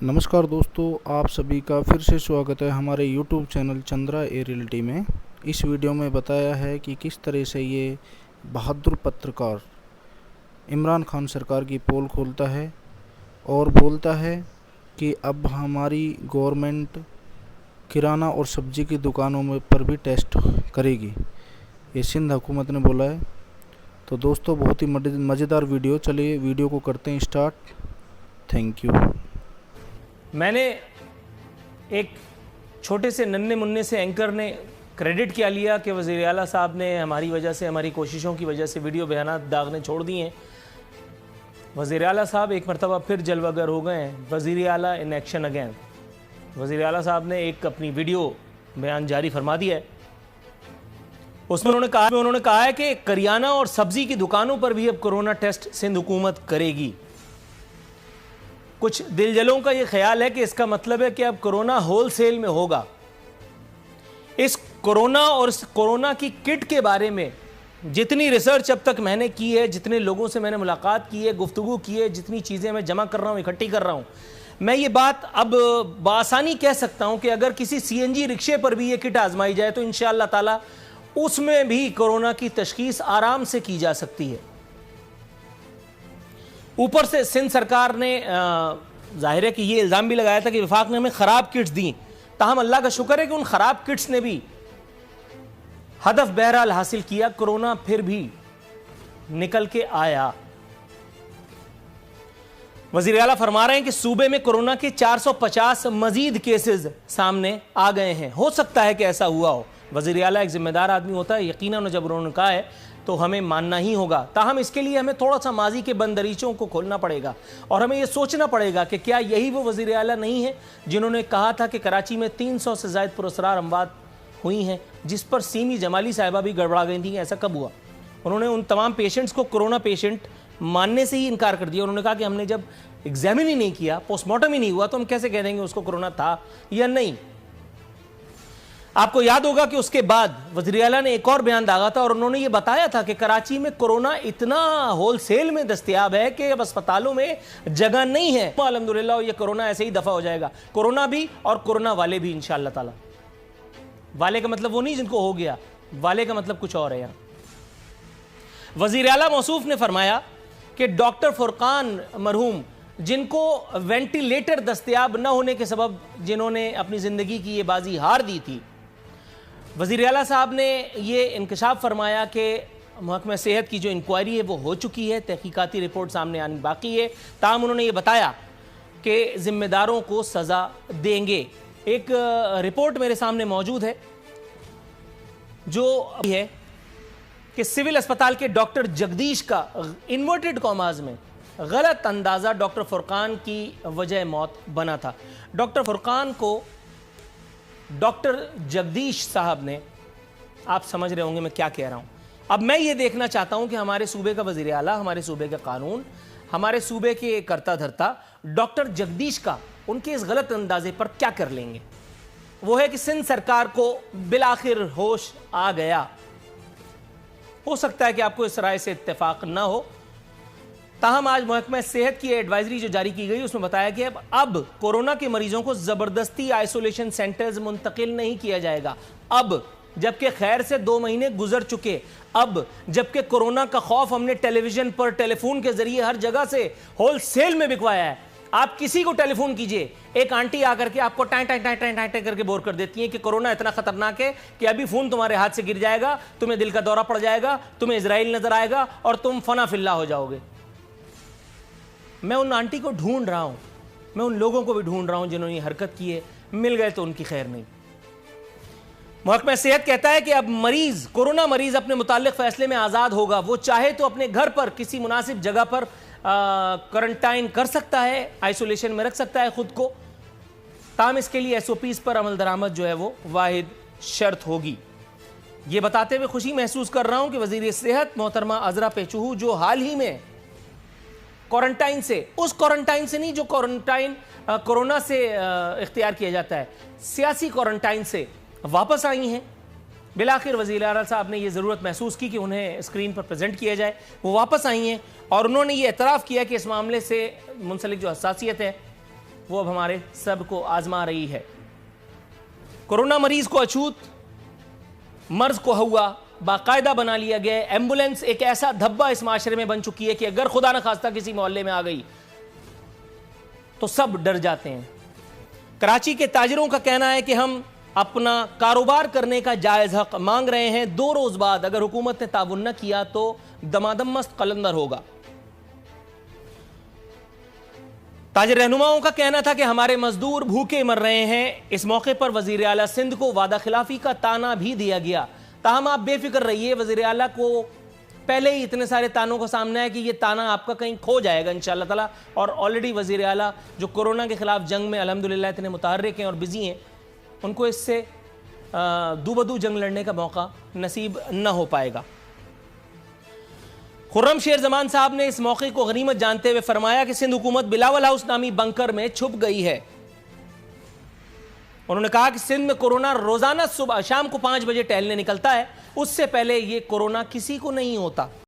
नमस्कार दोस्तों, आप सभी का फिर से स्वागत है हमारे YouTube चैनल चंद्रा ए रियल्टी में। इस वीडियो में बताया है कि किस तरह से ये बहादुर पत्रकार इमरान खान सरकार की पोल खोलता है और बोलता है कि अब हमारी गवर्नमेंट किराना और सब्जी की दुकानों में पर भी टेस्ट करेगी। ये सिंध हुकूमत ने बोला है। तो दोस्तों, बहुत ही मज़ेदार वीडियो, चलिए वीडियो को करते हैं स्टार्ट। Thank you. मैंने एक छोटे से नन्हे मुन्ने से एंकर ने क्रेडिट क्या लिया कि वज़ीर आला साहब ने हमारी वजह से, हमारी कोशिशों की वजह से वीडियो बयानात दागने छोड़ दिए हैं। वज़ीर आला साहब एक मरतबा फिर जलवागर हो गए हैं। वज़ीर आला इन एक्शन अगेन। वज़ीर आला साहब ने एक अपनी वीडियो बयान जारी फरमा दिया है। उसमें उन्होंने कहा है कि करियाना और सब्ज़ी की दुकानों पर भी अब कोरोना टेस्ट सिंध हुकूमत करेगी। कुछ दिलजलों का ये ख्याल है कि इसका मतलब है कि अब कोरोना होल सेल में होगा। इस कोरोना और कोरोना की किट के बारे में जितनी रिसर्च अब तक मैंने की है, जितने लोगों से मैंने मुलाकात की है, गुफ्तगू की है, जितनी चीज़ें मैं जमा कर रहा हूँ, इकट्ठी कर रहा हूँ, मैं ये बात अब बासानी कह सकता हूँ कि अगर किसी CNG रिक्शे पर भी ये किट आजमाई जाए तो इंशाअल्लाह ताला उसमें भी कोरोना की तशखीस आराम से की जा सकती है। ऊपर से सिंध सरकार ने जाहिर है कि ये इल्ज़ाम भी लगाया था कि वफाक ने हमें ख़राब किट्स दी। ताहम अल्लाह का शुक्र है कि उन ख़राब किट्स ने भी हदफ बहरहाल हासिल किया। कोरोना फिर भी निकल के आया। वज़ीर आला फरमा रहे हैं कि सूबे में कोरोना के 450 मजीद केसेस सामने आ गए हैं। हो सकता है कि ऐसा हुआ हो। वज़ीर आला एक जिम्मेदार आदमी होता है, यकीनन जब उन्होंने कहा है तो हमें मानना ही होगा। ताहम इसके लिए हमें थोड़ा सा माजी के बंद दरीचों को खोलना पड़ेगा और हमें यह सोचना पड़ेगा कि क्या यही वो वज़ीर आला नहीं है जिन्होंने कहा था कि कराची में 300 से ज़ायद पुरस्रार अमवात हुई हैं, जिस पर सीमी जमाली साहिबा भी गड़बड़ा गई थी। ऐसा कब हुआ? उन्होंने उन तमाम पेशेंट्स को कोरोना पेशेंट मानने से ही इनकार कर दिया। उन्होंने कहा कि हमने जब एग्जामिन ही नहीं किया, पोस्टमार्टम ही नहीं हुआ, तो हम कैसे कह देंगे उसको कोरोना था या नहीं। आपको याद होगा कि उसके बाद वज़ीर आला ने एक और बयान दागा था और उन्होंने ये बताया था कि कराची में कोरोना इतना होलसेल में दस्तयाब है कि अब अस्पतालों में जगह नहीं है। अल्हम्दुलिल्लाह ये कोरोना ऐसे ही दफा हो जाएगा। कोरोना भी और कोरोना वाले भी इंशाअल्लाह ताला। वाले का मतलब वो नहीं जिनको हो गया, वाले का मतलब कुछ और है। यहाँ वज़ीर आला मौसूफ ने फरमाया कि डॉक्टर फुरकान मरहूम, जिनको वेंटिलेटर दस्तयाब न होने के सबब जिन्होंने अपनी ज़िंदगी की ये बाजी हार दी थी, वज़ीर आला साहब ने ये इंकशाफ फरमाया कि महकमा सेहत की जो इंक्वायरी है वो हो चुकी है, तहकीकाती रिपोर्ट सामने आनी बाकी है। ताहम उन्होंने ये बताया कि ज़िम्मेदारों को सज़ा देंगे। एक रिपोर्ट मेरे सामने मौजूद है जो है कि सिविल अस्पताल के डॉक्टर जगदीश का इन्वर्टेड कॉमाज में गलत अंदाज़ा डॉक्टर फुरकान की वजह मौत बना था। डॉक्टर फुरकान को डॉक्टर जगदीश साहब ने, आप समझ रहे होंगे मैं क्या कह रहा हूं। अब मैं ये देखना चाहता हूं कि हमारे सूबे का वज़ीर आला, हमारे सूबे का कानून, हमारे सूबे के करता धरता डॉक्टर जगदीश का उनके इस गलत अंदाजे पर क्या कर लेंगे। वो है कि सिंध सरकार को बिलाखिर होश आ गया। हो सकता है कि आपको इस राय से इत्तेफाक ना हो। ताहम आज महकमा सेहत की एडवाइजरी जो जारी की गई उसमें बताया कि अब कोरोना के मरीजों को ज़बरदस्ती आइसोलेशन सेंटर्स मुंतकिल नहीं किया जाएगा। अब जबकि खैर से 2 महीने गुजर चुके, अब जबकि कोरोना का खौफ हमने टेलीविजन पर, टेलीफोन के जरिए हर जगह से होल सेल में बिकवाया है। आप किसी को टेलीफोन कीजिए, एक आंटी आकर के आपको tie tie tie tie tie करके बोर कर देती है कि कोरोना इतना खतरनाक है कि अभी फोन तुम्हारे हाथ से गिर जाएगा, तुम्हें दिल का दौरा पड़ जाएगा, तुम्हें इजराइल नजर आएगा और तुम फना फिल्ला हो जाओगे। मैं उन आंटी को ढूंढ रहा हूं, मैं उन लोगों को भी ढूंढ रहा हूं जिन्होंने हरकत की है। मिल गए तो उनकी खैर नहीं। महकमा सेहत कहता है कि अब मरीज, कोरोना मरीज अपने मुताल्लिक फैसले में आज़ाद होगा। वो चाहे तो अपने घर पर किसी मुनासिब जगह पर क्वारंटाइन कर सकता है, आइसोलेशन में रख सकता है खुद को। ताम इसके लिए SOPs पर अमल दरामद जो है वो वाहिद शर्त होगी। ये बताते हुए खुशी महसूस कर रहा हूं कि वज़ीर सेहत मोहतरमा अजरा पेचूहू, जो हाल ही में क्वारंटाइन से, उस क्वारंटाइन से नहीं जो क्वारंटाइन कोरोना से इख्तियार किया जाता है, सियासी क्वारंटाइन से वापस आई हैं। बिलाखिर वज़ीर आला साहब ने ये ज़रूरत महसूस की कि उन्हें स्क्रीन पर प्रेजेंट किया जाए। वो वापस आई हैं और उन्होंने ये एतराफ़ किया कि इस मामले से मुंसलिक जो हसासियत है وہ اب ہمارے سب کو آزما رہی ہے۔ کورونا مریض کو اچھوت، مرض کو ہوا باقاعدہ بنا لیا گیا ہے۔ ایمبولینس ایک ایسا دھبا اس معاشرے میں بن چکی ہے کہ اگر خدا نہ خواستہ کسی محلے میں آ گئی تو سب ڈر جاتے ہیں۔ کراچی کے تاجروں کا کہنا ہے کہ ہم اپنا کاروبار کرنے کا جائز حق مانگ رہے ہیں۔ 2 روز بعد اگر حکومت نے تعاون نہ کیا تو دمادم مست قلندر ہوگا۔ تاجر رہنماؤں کا کہنا تھا کہ ہمارے مزدور بھوکے مر رہے ہیں۔ اس موقع پر وزیر اعلیٰ سندھ کو وعدہ خلافی کا طعنہ بھی دیا گیا۔ تاہم آپ بے فکر رہیے، وزیر اعلیٰ کو پہلے ہی اتنے سارے طعنوں کا سامنا ہے کہ یہ طعنہ آپ کا کہیں کھو جائے گا انشاءاللہ تعالیٰ۔ اور آلریڈی وزیر اعلیٰ جو کورونا کے خلاف جنگ میں الحمدللہ اتنے متحرک ہیں اور بزی ہیں، ان کو اس سے دو بدو جنگ لڑنے کا موقع نصیب نہ ہو پائے گا۔ خرم شیر زمان صاحب نے اس موقع کو غنیمت جانتے ہوئے فرمایا کہ سندھ حکومت بلاول ہاؤس نامی بنکر میں چھپ گئی ہے۔ انہوں نے کہا کہ سندھ میں کورونا روزانہ صبح شام کو 5 بجے ٹہلنے نکلتا ہے، اس سے پہلے یہ کورونا کسی کو نہیں ہوتا۔